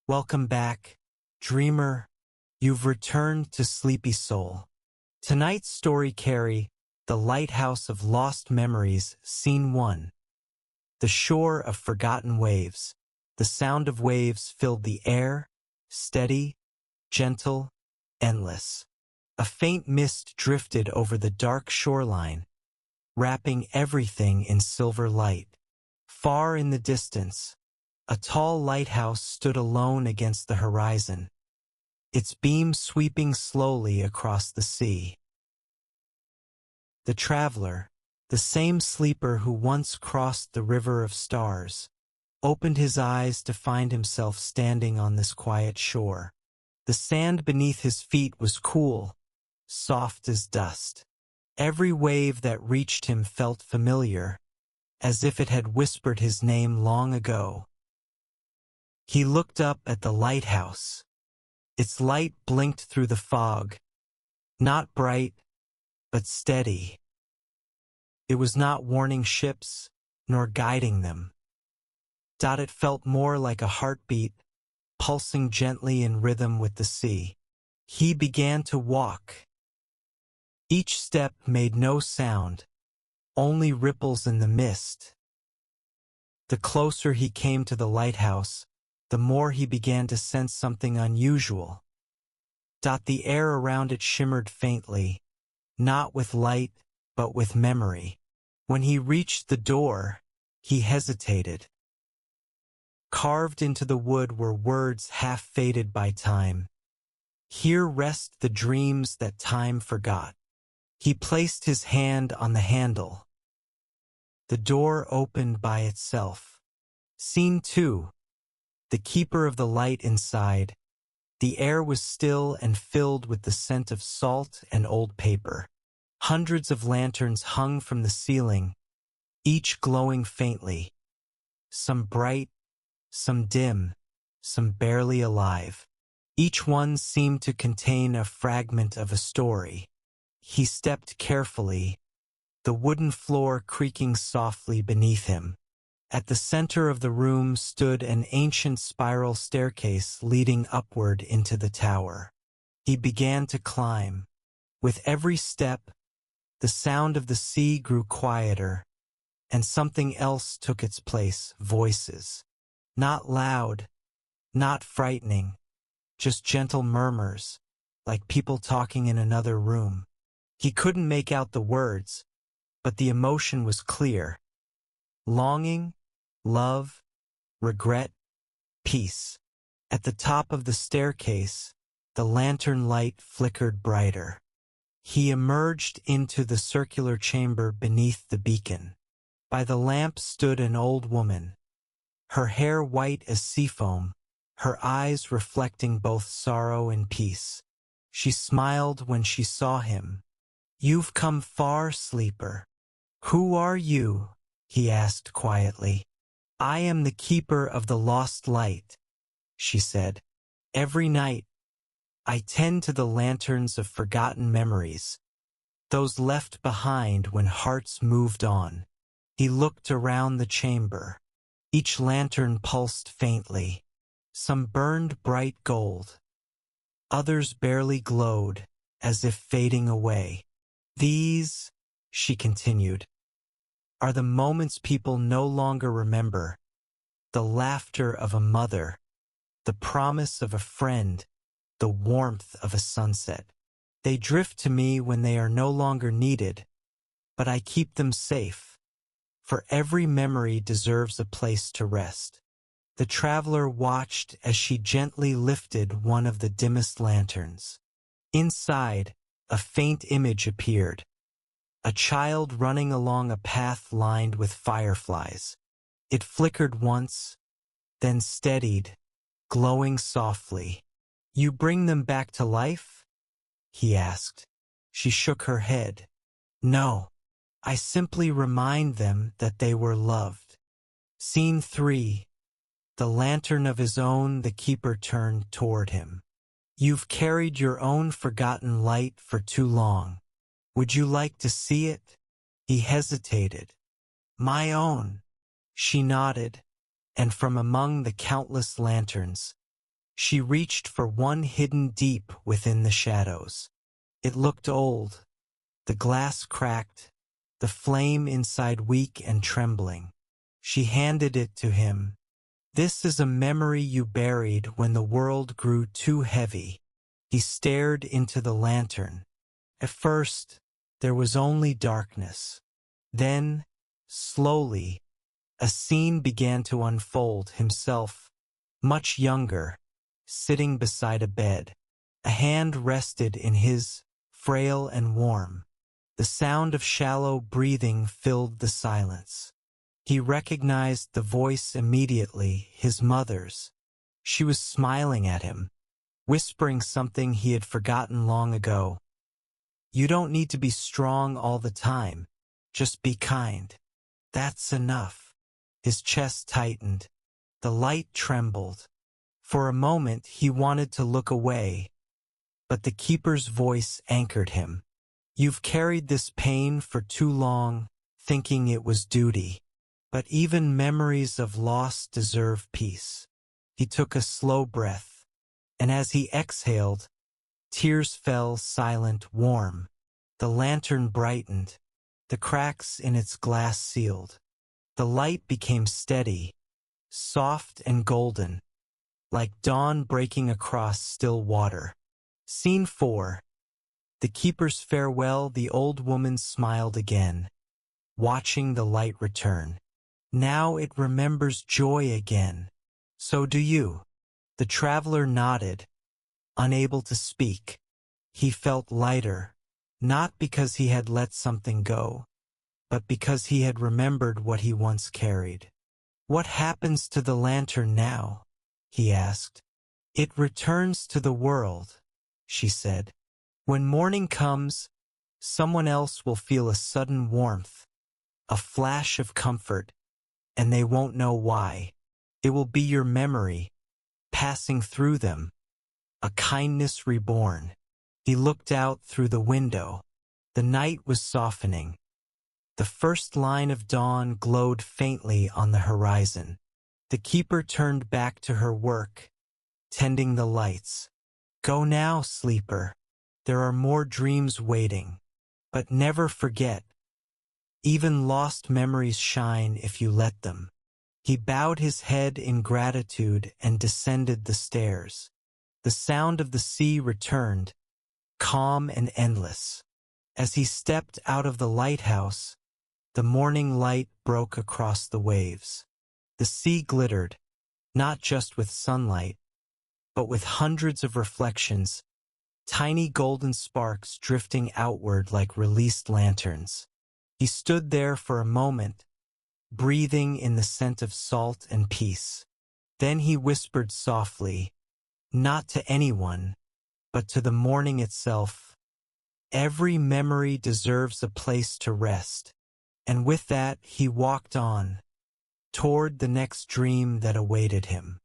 Welcome back, dreamer. You've returned to Sleepy Soul. Tonight's story carry The Lighthouse of Lost Memories, Scene 1. The shore of forgotten waves. The sound of waves filled the air, steady, gentle, endless. A faint mist drifted over the dark shoreline, wrapping everything in silver light. Far in the distance, a tall lighthouse stood alone against the horizon, its beam sweeping slowly across the sea. The traveler, the same sleeper who once crossed the river of stars, opened his eyes to find himself standing on this quiet shore. The sand beneath his feet was cool, soft as dust. Every wave that reached him felt familiar, as if it had whispered his name long ago. He looked up at the lighthouse. Its light blinked through the fog, not bright, but steady. It was not warning ships, nor guiding them. It felt more like a heartbeat, pulsing gently in rhythm with the sea. He began to walk. Each step made no sound, only ripples in the mist. The closer he came to the lighthouse, the more he began to sense something unusual. The air around it shimmered faintly, not with light, but with memory. When he reached the door, he hesitated. Carved into the wood were words half faded by time. Here rest the dreams that time forgot. He placed his hand on the handle. The door opened by itself. Scene 2. The keeper of the light inside. The air was still and filled with the scent of salt and old paper. Hundreds of lanterns hung from the ceiling, each glowing faintly. Some bright, some dim, some barely alive. Each one seemed to contain a fragment of a story. He stepped carefully, the wooden floor creaking softly beneath him. At the center of the room stood an ancient spiral staircase leading upward into the tower. He began to climb. With every step, the sound of the sea grew quieter, and something else took its place, voices. Not loud, not frightening, just gentle murmurs, like people talking in another room. He couldn't make out the words, but the emotion was clear. Longing, love, regret, peace. At the top of the staircase, the lantern light flickered brighter. He emerged into the circular chamber beneath the beacon. By the lamp stood an old woman, her hair white as seafoam, her eyes reflecting both sorrow and peace. She smiled when she saw him. "You've come far, sleeper." "Who are you?" he asked quietly. "I am the keeper of the lost light," she said. "Every night, I tend to the lanterns of forgotten memories, those left behind when hearts moved on." He looked around the chamber. Each lantern pulsed faintly. Some burned bright gold. Others barely glowed, as if fading away. "These," she continued, "are the moments people no longer remember. The laughter of a mother, the promise of a friend, the warmth of a sunset. They drift to me when they are no longer needed, but I keep them safe, for every memory deserves a place to rest." The traveler watched as she gently lifted one of the dimmest lanterns. Inside, a faint image appeared. A child running along a path lined with fireflies. It flickered once, then steadied, glowing softly. "You bring them back to life?" he asked. She shook her head. "No, I simply remind them that they were loved." Scene 3. The lantern of his own, the keeper turned toward him. "You've carried your own forgotten light for too long. Would you like to see it?" He hesitated. "My own." She nodded, and from among the countless lanterns, She reached for one hidden deep within the shadows. It looked old, the glass cracked, the flame inside weak and trembling. She handed it to him. "This is a memory you buried when the world grew too heavy." He stared into the lantern. At first, there was only darkness. Then, slowly, a scene began to unfold. Himself, much younger, sitting beside a bed. A hand rested in his, frail and warm. The sound of shallow breathing filled the silence. He recognized the voice immediately, his mother's. She was smiling at him, whispering something he had forgotten long ago. "You don't need to be strong all the time. Just be kind. That's enough." His chest tightened. The light trembled. For a moment he wanted to look away, but the keeper's voice anchored him. "You've carried this pain for too long, thinking it was duty. But even memories of loss deserve peace." He took a slow breath, and as he exhaled, tears fell silent, warm. The lantern brightened, the cracks in its glass sealed. The light became steady, soft and golden, like dawn breaking across still water. Scene 4. The keeper's farewell. The old woman smiled again, watching the light return. "Now it remembers joy again. So do you." The traveler nodded, unable to speak. He felt lighter, not because he had let something go, but because he had remembered what he once carried. "What happens to the lantern now?" he asked. "It returns to the world," she said. "When morning comes, someone else will feel a sudden warmth, a flash of comfort, and they won't know why. It will be your memory, passing through them, a kindness reborn." He looked out through the window. The night was softening. The first line of dawn glowed faintly on the horizon. The keeper turned back to her work, tending the lights. "Go now, sleeper. There are more dreams waiting. But never forget, even lost memories shine if you let them." He bowed his head in gratitude and descended the stairs. The sound of the sea returned, calm and endless. As he stepped out of the lighthouse, the morning light broke across the waves. The sea glittered, not just with sunlight, but with hundreds of reflections, tiny golden sparks drifting outward like released lanterns. He stood there for a moment, breathing in the scent of salt and peace. Then he whispered softly, not to anyone, but to the morning itself, "Every memory deserves a place to rest." And with that he walked on, toward the next dream that awaited him.